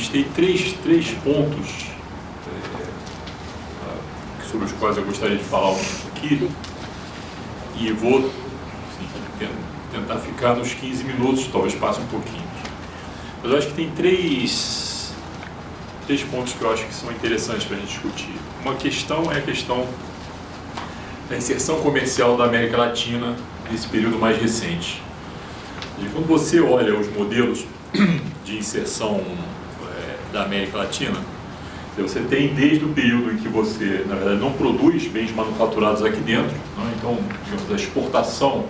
listei três pontos sobre os quais eu gostaria de falar um pouco aqui, e vou tentar ficar nos 15 minutos, talvez passe um pouquinho. Mas eu acho que tem três pontos que eu acho que são interessantes para a gente discutir. Uma questão é a questão da inserção comercial da América Latina nesse período mais recente. E quando você olha os modelos de inserção da América Latina, você tem desde o período em que você, na verdade, não produz bens manufaturados aqui dentro, né? Então, digamos, a exportação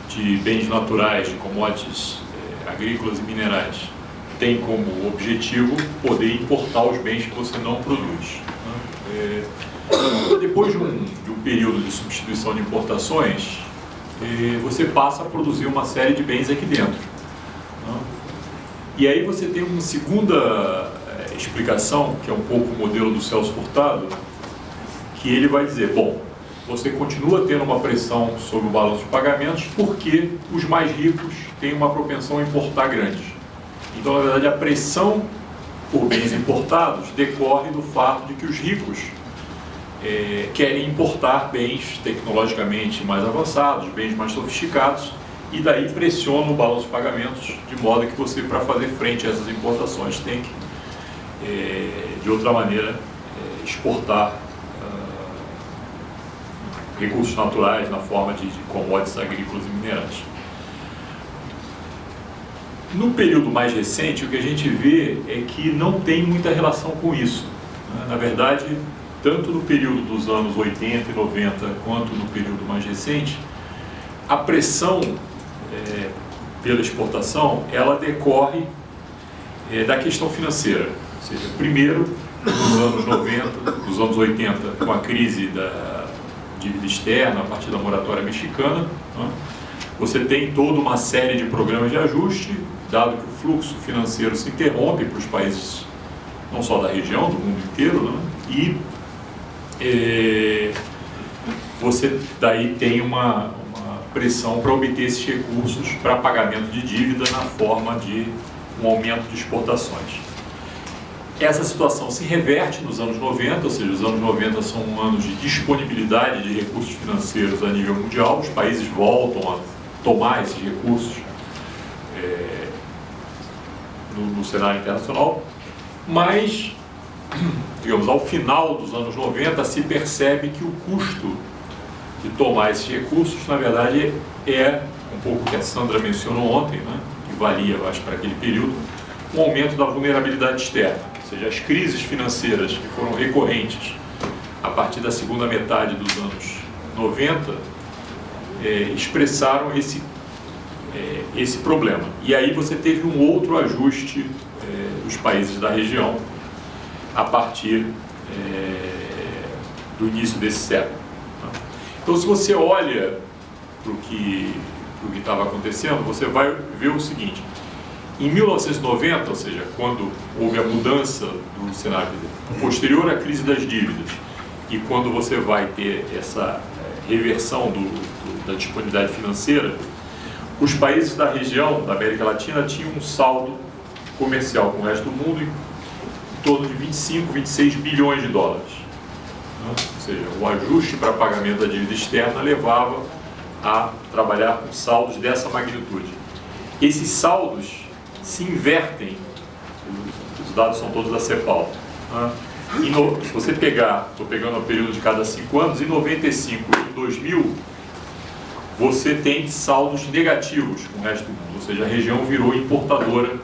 de bens naturais, de commodities agrícolas e minerais, tem como objetivo poder importar os bens que você não produz, né? Depois de um período de substituição de importações, você passa a produzir uma série de bens aqui dentro, né? E aí você tem uma segunda explicação, que é um pouco o modelo do Celso Furtado, que ele vai dizer, bom, você continua tendo uma pressão sobre o balanço de pagamentos porque os mais ricos têm uma propensão a importar grandes. Então, na verdade, a pressão por bens importados decorre do fato de que os ricos querem importar bens tecnologicamente mais avançados, bens mais sofisticados, e daí pressiona o balanço de pagamentos, de modo que você, para fazer frente a essas importações, tem que, de outra maneira, exportar recursos naturais na forma de commodities agrícolas e minerais. No período mais recente, o que a gente vê é que não tem muita relação com isso, né? Na verdade, tanto no período dos anos 80 e 90, quanto no período mais recente, a pressão pela exportação, ela decorre da questão financeira. Ou seja, primeiro, nos anos 90, nos anos 80, com a crise da dívida externa, a partir da moratória mexicana, né? Você tem toda uma série de programas de ajuste, dado que o fluxo financeiro se interrompe para os países, não só da região, do mundo inteiro, né? E você daí tem uma pressão para obter esses recursos para pagamento de dívida na forma de um aumento de exportações. Essa situação se reverte nos anos 90, ou seja, os anos 90 são anos de disponibilidade de recursos financeiros a nível mundial, os países voltam a tomar esses recursos no cenário internacional, mas, digamos, ao final dos anos 90 se percebe que o custo de tomar esses recursos, na verdade, é um pouco o que a Sandra mencionou ontem, né, que valia, eu acho, para aquele período, um aumento da vulnerabilidade externa, ou seja, as crises financeiras que foram recorrentes a partir da segunda metade dos anos 90 expressaram esse problema. E aí você teve um outro ajuste dos países da região a partir do início desse século. Então, se você olha para o que estava acontecendo, você vai ver o seguinte: em 1990, ou seja, quando houve a mudança do cenário, posterior à crise das dívidas, e quando você vai ter essa reversão da disponibilidade financeira, os países da região, da América Latina, tinham um saldo comercial com o resto do mundo em torno de 25, 26 bilhões de dólares. Ou seja, o ajuste para pagamento da dívida externa levava a trabalhar com saldos dessa magnitude. Esses saldos se invertem, os dados são todos da CEPAL. Se você pegar, estou pegando o período de cada 5 anos, em 95 e 2000, você tem saldos negativos com o resto do mundo, ou seja, a região virou importadora.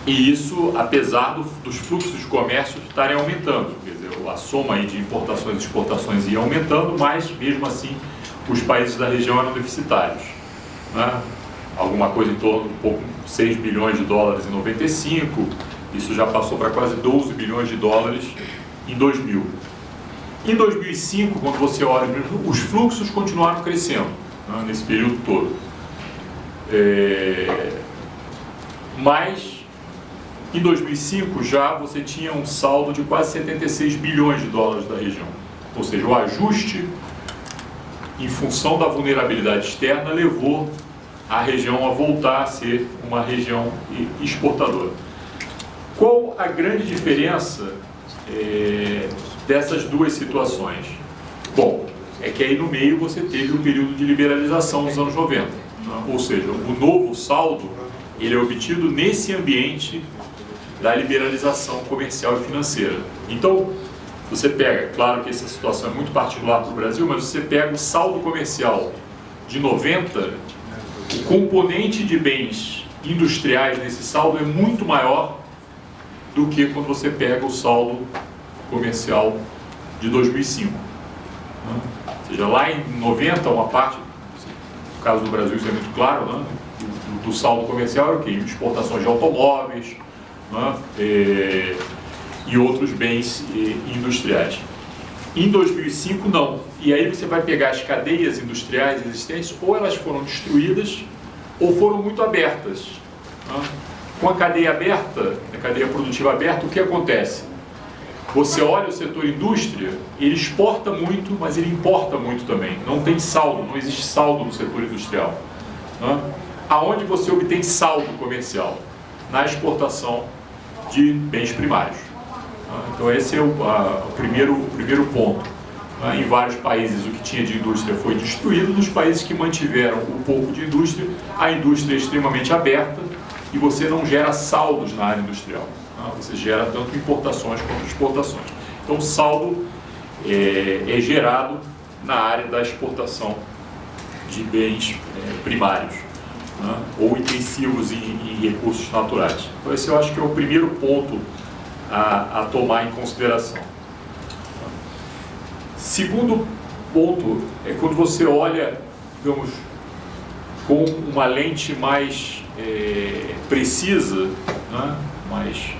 E isso, apesar dos fluxos de comércio estarem aumentando, quer dizer, a soma aí de importações e exportações ia aumentando, mas mesmo assim os países da região eram deficitários, né? Alguma coisa em torno de pouco 6 bilhões de dólares em 95, isso já passou para quase 12 bilhões de dólares em 2000. Em 2005, quando você olha, os fluxos continuaram crescendo, né, nesse período todo. Mas em 2005 já você tinha um saldo de quase 76 bilhões de dólares da região. Ou seja, o ajuste em função da vulnerabilidade externa levou a região a voltar a ser uma região exportadora. Qual a grande diferença dessas duas situações? Bom, é que aí no meio você teve o período de liberalização dos anos 90, né? Ou seja, o novo saldo ele é obtido nesse ambiente da liberalização comercial e financeira. Então, você pega, claro que essa situação é muito particular para o Brasil, mas você pega o saldo comercial de 90, o componente de bens industriais nesse saldo é muito maior do que quando você pega o saldo comercial de 2005. Ou seja, lá em 90, uma parte, no caso do Brasil isso é muito claro, né? do saldo comercial era o quê? Exportações de automóveis, né? E outros bens industriais. Em 2005 não. E aí você vai pegar as cadeias industriais existentes, ou elas foram destruídas, ou foram muito abertas. Né? Com a cadeia aberta, a cadeia produtiva aberta, o que acontece? Você olha o setor indústria, ele exporta muito, mas ele importa muito também. Não tem saldo, não existe saldo no setor industrial. Né? Aonde você obtém saldo comercial? Na exportação de bens primários. Então esse é o primeiro ponto. Em vários países o que tinha de indústria foi destruído, nos países que mantiveram um pouco de indústria, a indústria é extremamente aberta e você não gera saldos na área industrial. Você gera tanto importações quanto exportações. Então o saldo é gerado na área da exportação de bens primários, né? Ou intensivos em recursos naturais. Então esse eu acho que é o primeiro ponto a tomar em consideração. Segundo ponto é quando você olha, digamos, com uma lente mais precisa, né? Mais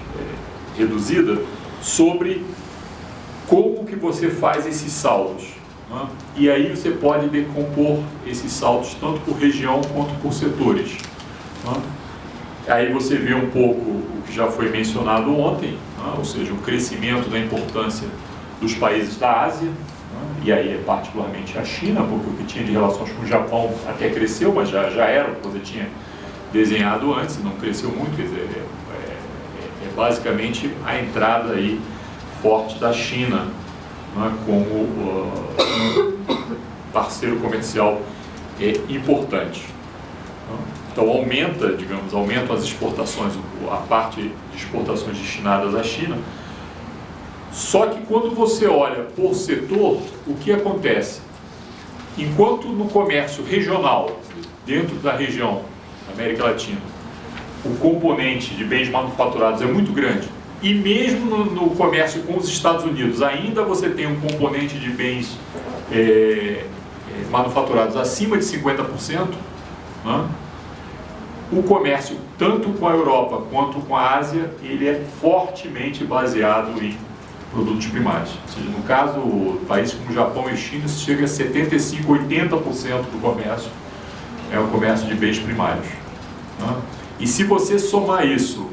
reduzida, sobre como que você faz esses saldos. Né? E aí você pode decompor esses saldos tanto por região quanto por setores. Né? Aí você vê um pouco o que já foi mencionado ontem, né? Ou seja, o crescimento da importância dos países da Ásia, né? E aí é particularmente a China, porque o que tinha de relações com o Japão até cresceu, mas já era o que você tinha desenhado antes, não cresceu muito, quer dizer, é basicamente a entrada aí forte da China, né? Como parceiro comercial importante. Então aumentam as exportações, a parte de exportações destinadas à China. Só que quando você olha por setor, o que acontece? Enquanto no comércio regional, dentro da região da América Latina, o componente de bens manufaturados é muito grande, e mesmo no comércio com os Estados Unidos, ainda você tem um componente de bens manufaturados acima de 50%, né? O comércio, tanto com a Europa quanto com a Ásia, ele é fortemente baseado em produtos primários. Ou seja, no caso, países como Japão e China, chega a 75%, 80% do comércio é o comércio de bens primários. Né? E se você somar isso,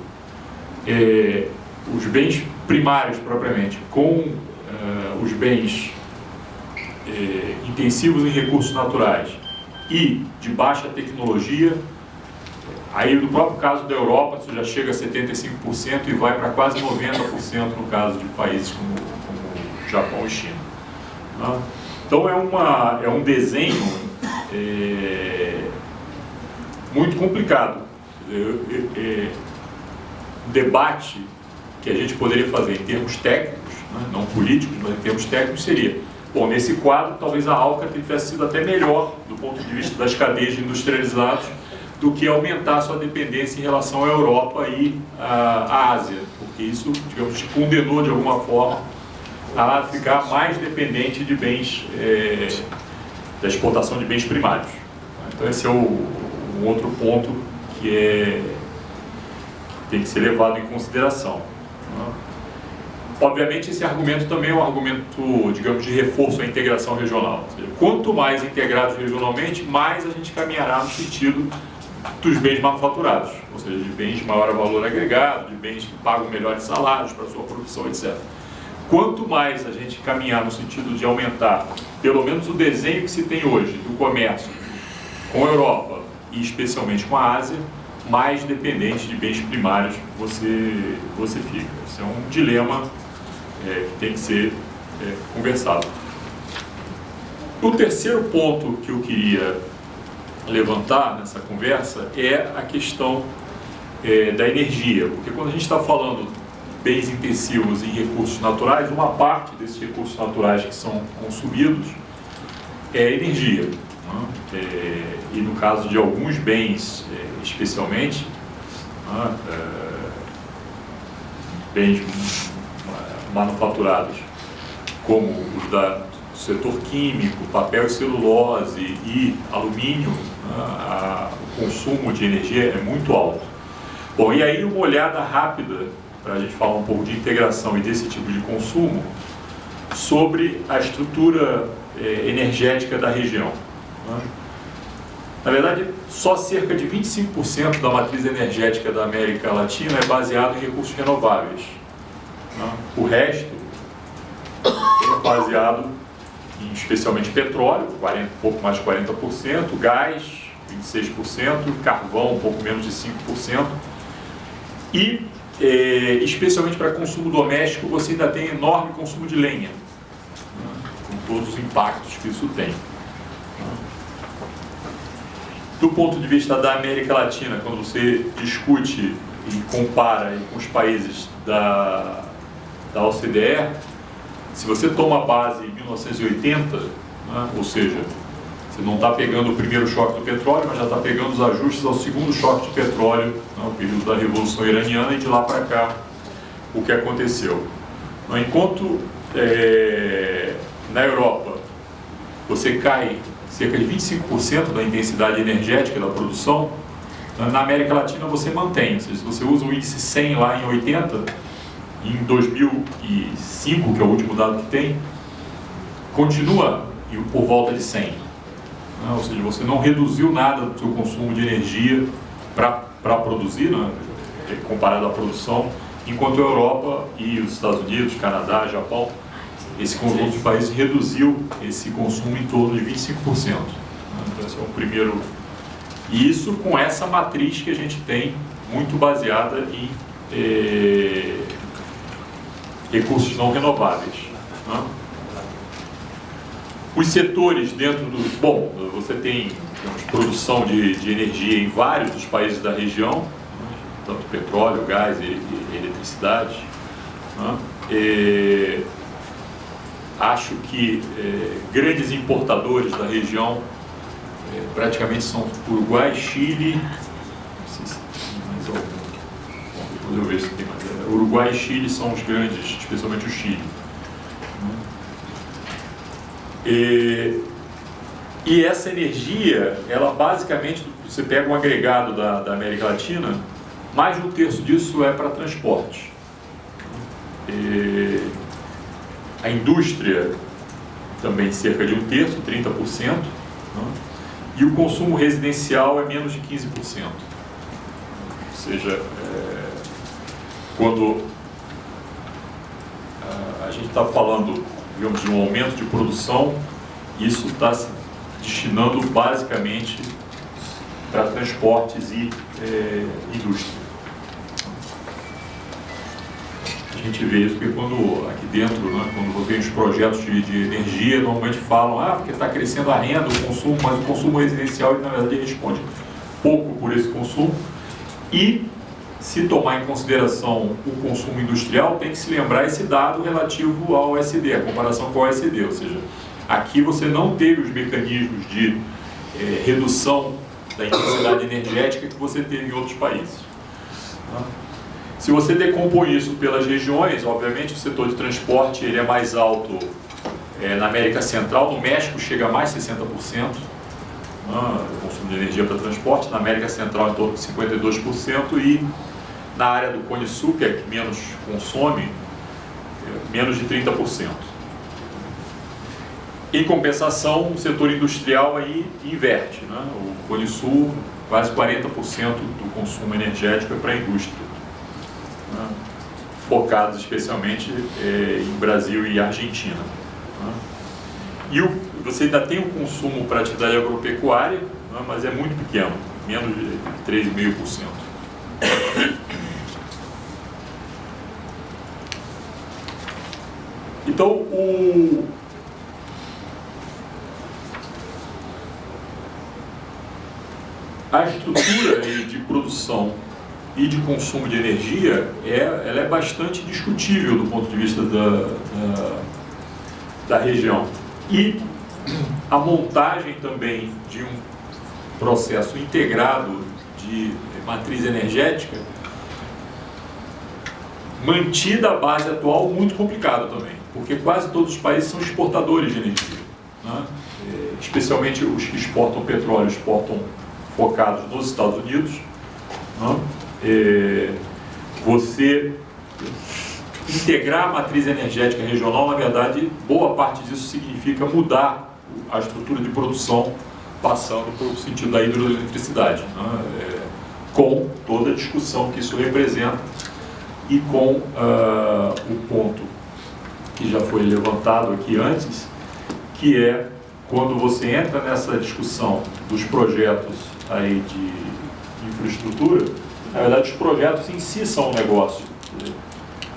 os bens primários propriamente, com os bens intensivos em recursos naturais e de baixa tecnologia, aí no próprio caso da Europa, isso já chega a 75% e vai para quase 90% no caso de países como Japão e China. Né? Então é um desenho muito complicado. Um debate que a gente poderia fazer em termos técnicos, né? Não políticos, mas em termos técnicos seria: bom, nesse quadro talvez a Alcatel tivesse sido até melhor do ponto de vista das cadeias de industrializados do que aumentar a sua dependência em relação à Europa e à Ásia, porque isso, digamos, te condenou de alguma forma a ficar mais dependente de bens, da exportação de bens primários. Então esse é um outro ponto que tem que ser levado em consideração. Obviamente esse argumento também é um argumento, digamos, de reforço à integração regional. Ou seja, quanto mais integrados regionalmente, mais a gente caminhará no sentido dos bens manufaturados, ou seja, de bens de maior valor agregado, de bens que pagam melhores salários para a sua produção, etc. Quanto mais a gente caminhar no sentido de aumentar, pelo menos o desenho que se tem hoje do comércio com a Europa, e especialmente com a Ásia, mais dependente de bens primários você fica. Isso é um dilema que tem que ser conversado. O terceiro ponto que eu queria levantar nessa conversa é a questão da energia, porque quando a gente está falando de bens intensivos em recursos naturais, uma parte desses recursos naturais que são consumidos é energia, né? E no caso de alguns bens, especialmente, né? Bens manufaturados, como os do setor químico, papel e celulose e alumínio, né? O consumo de energia é muito alto. Bom, e aí uma olhada rápida, para a gente falar um pouco de integração e desse tipo de consumo, sobre a estrutura energética da região, né? Na verdade, só cerca de 25% da matriz energética da América Latina é baseado em recursos renováveis, né? O resto é baseado em, especialmente, petróleo, um pouco mais de 40%, gás, 26%, carvão, um pouco menos de 5%, e, especialmente para consumo doméstico, você ainda tem enorme consumo de lenha, né? Com todos os impactos que isso tem. Do ponto de vista da América Latina, quando você discute e compara com os países da OCDE, se você toma a base em 1980, né, ou seja, você não está pegando o primeiro choque do petróleo, mas já está pegando os ajustes ao segundo choque de petróleo, né, o período da Revolução Iraniana, e de lá para cá o que aconteceu. Enquanto na Europa você cai cerca de 25% da intensidade energética da produção, na América Latina você mantém. Ou seja, se você usa o índice 100 lá em 80, em 2005, que é o último dado que tem, continua por volta de 100. Ou seja, você não reduziu nada do seu consumo de energia para produzir, né, comparado à produção, enquanto a Europa e os Estados Unidos, Canadá, Japão, esse conjunto de países reduziu esse consumo em torno de 25%. Então esse é o primeiro. E isso com essa matriz que a gente tem, muito baseada em recursos não renováveis, né? Os setores dentro do... Bom, você tem, digamos, produção de energia em vários dos países da região, né? Tanto petróleo, gás e eletricidade, né? Acho que grandes importadores da região praticamente são Uruguai, Chile, não sei se tem mais algum, depois eu vejo se tem mais. Uruguai e Chile são os grandes, especialmente o Chile. E essa energia, ela basicamente, você pega um agregado da América Latina, mais de um terço disso é para transporte. A indústria também cerca de um terço, 30%, né? E o consumo residencial é menos de 15%. Ou seja, quando a gente está falando, digamos, de um aumento de produção, isso está se destinando basicamente para transportes e indústria. A gente vê isso porque quando aqui dentro, né, quando você tem os projetos de energia, normalmente falam, porque está crescendo a renda, o consumo, mas o consumo residencial, na verdade, responde pouco por esse consumo. E, se tomar em consideração o consumo industrial, tem que se lembrar esse dado relativo ao OECD, a comparação com o OECD, ou seja, aqui você não teve os mecanismos de redução da intensidade energética que você teve em outros países. Tá? Se você decompõe isso pelas regiões, obviamente o setor de transporte ele é mais alto na América Central, no México chega a mais de 60%, o consumo de energia para transporte, na América Central em torno de 52% e na área do Cone Sul, que é que menos consome, menos de 30%. Em compensação, o setor industrial aí inverte, né? O Cone Sul, quase 40% do consumo energético é para a indústria, né? Focados especialmente em Brasil e Argentina, né? E você ainda tem um consumo para atividade agropecuária, né? Mas é muito pequeno. menos de 3,5%. Então, a estrutura de produção e de consumo de energia, ela é bastante discutível do ponto de vista da região. E a montagem também de um processo integrado de matriz energética, mantida a base atual, muito complicado também, porque quase todos os países são exportadores de energia, né? Especialmente os que exportam petróleo, exportam focados nos Estados Unidos, né? Você integrar a matriz energética regional, na verdade, boa parte disso significa mudar a estrutura de produção, passando pelo sentido da hidroeletricidade, né? Com toda a discussão que isso representa e com o ponto que já foi levantado aqui antes, que é quando você entra nessa discussão dos projetos aí de infraestrutura, na verdade os projetos em si são um negócio.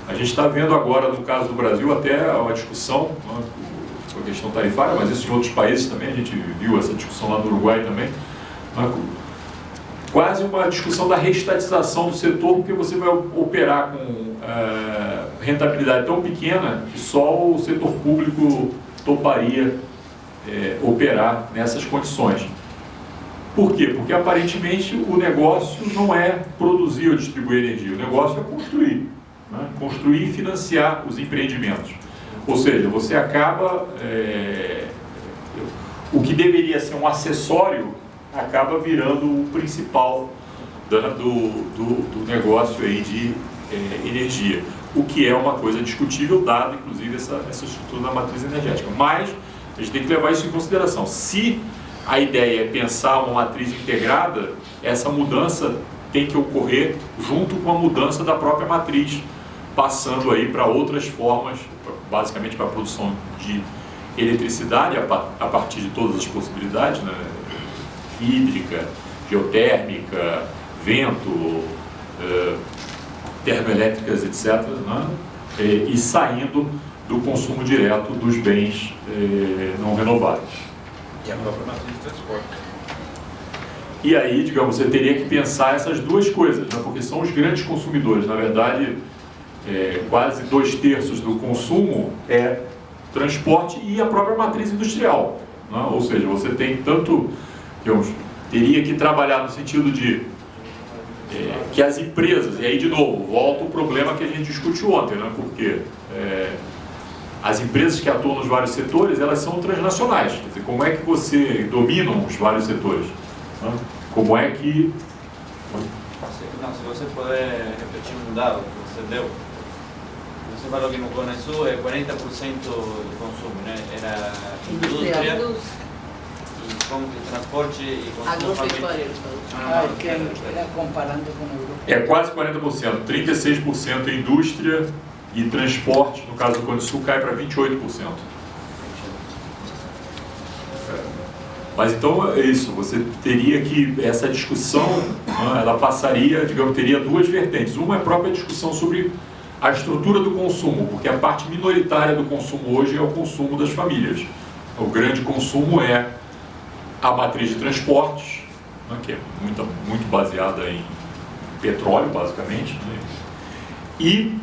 A gente está vendo agora, no caso do Brasil, até uma discussão, né, com a questão tarifária, mas isso em outros países também, a gente viu essa discussão lá no Uruguai também, né, quase uma discussão da reestatização do setor, porque você vai operar com rentabilidade tão pequena que só o setor público toparia operar nessas condições. Por quê? Porque aparentemente o negócio não é produzir ou distribuir energia, o negócio é construir, né? Construir e financiar os empreendimentos. Ou seja, você acaba, o que deveria ser um acessório, acaba virando o principal do negócio aí de energia, o que é uma coisa discutível, dado inclusive essa estrutura da matriz energética. Mas a gente tem que levar isso em consideração. Se a ideia é pensar uma matriz integrada, essa mudança tem que ocorrer junto com a mudança da própria matriz, passando aí para outras formas, basicamente para a produção de eletricidade a partir de todas as possibilidades, né? Hídrica, geotérmica, vento, termoelétricas, etc., né? E saindo do consumo direto dos bens não renováveis. E a própria matriz de transporte. E aí, digamos, você teria que pensar essas duas coisas, né? Porque são os grandes consumidores. Na verdade, quase 2/3 do consumo é transporte e a própria matriz industrial, né? Ou seja, você tem tanto, digamos, teria que trabalhar no sentido de que as empresas, e aí de novo, volta o problema que a gente discutiu ontem, né? Porque as empresas que atuam nos vários setores, elas são transnacionais. Quer dizer, como é que você domina os vários setores? Né? Como é que... Não, se você puder repetir um dado que você deu, você falou que no Cone Sul é 40% do consumo, né? Era indústria e transporte e consumo agropecuário. Que era comparando com a Europa. É quase 40%, 36% em indústria e transporte, no caso do Cone Sul, cai para 28%. Mas então é isso, você teria que, essa discussão, né, ela passaria, digamos, teria duas vertentes. Uma é a própria discussão sobre a estrutura do consumo, porque a parte minoritária do consumo hoje é o consumo das famílias. O grande consumo é a matriz de transportes, né, que é muito baseada em petróleo, basicamente, né, e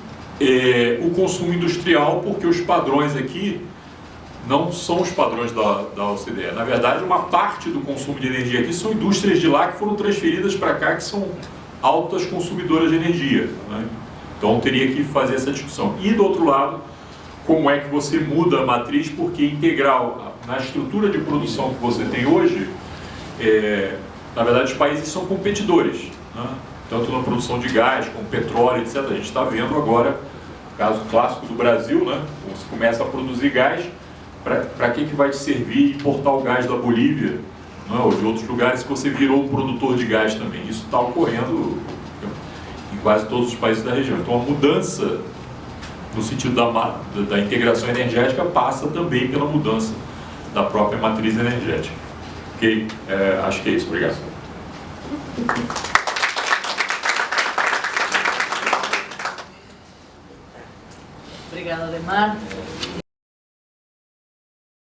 o consumo industrial, porque os padrões aqui não são os padrões da OCDE. Na verdade, uma parte do consumo de energia aqui são indústrias de lá que foram transferidas para cá, que são altas consumidoras de energia, né? Então teria que fazer essa discussão. E do outro lado, como é que você muda a matriz, porque integral na estrutura de produção que você tem hoje, na verdade os países são competidores, né? Tanto na produção de gás, como petróleo, etc. A gente está vendo agora, o caso clássico do Brasil, né? Você começa a produzir gás, para que vai te servir importar o gás da Bolívia, né, ou de outros lugares, se você virou um produtor de gás também. Isso está ocorrendo em quase todos os países da região. Então a mudança no sentido da integração energética passa também pela mudança da própria matriz energética. Ok? Acho que é isso. Obrigado. Obrigada, Ademar.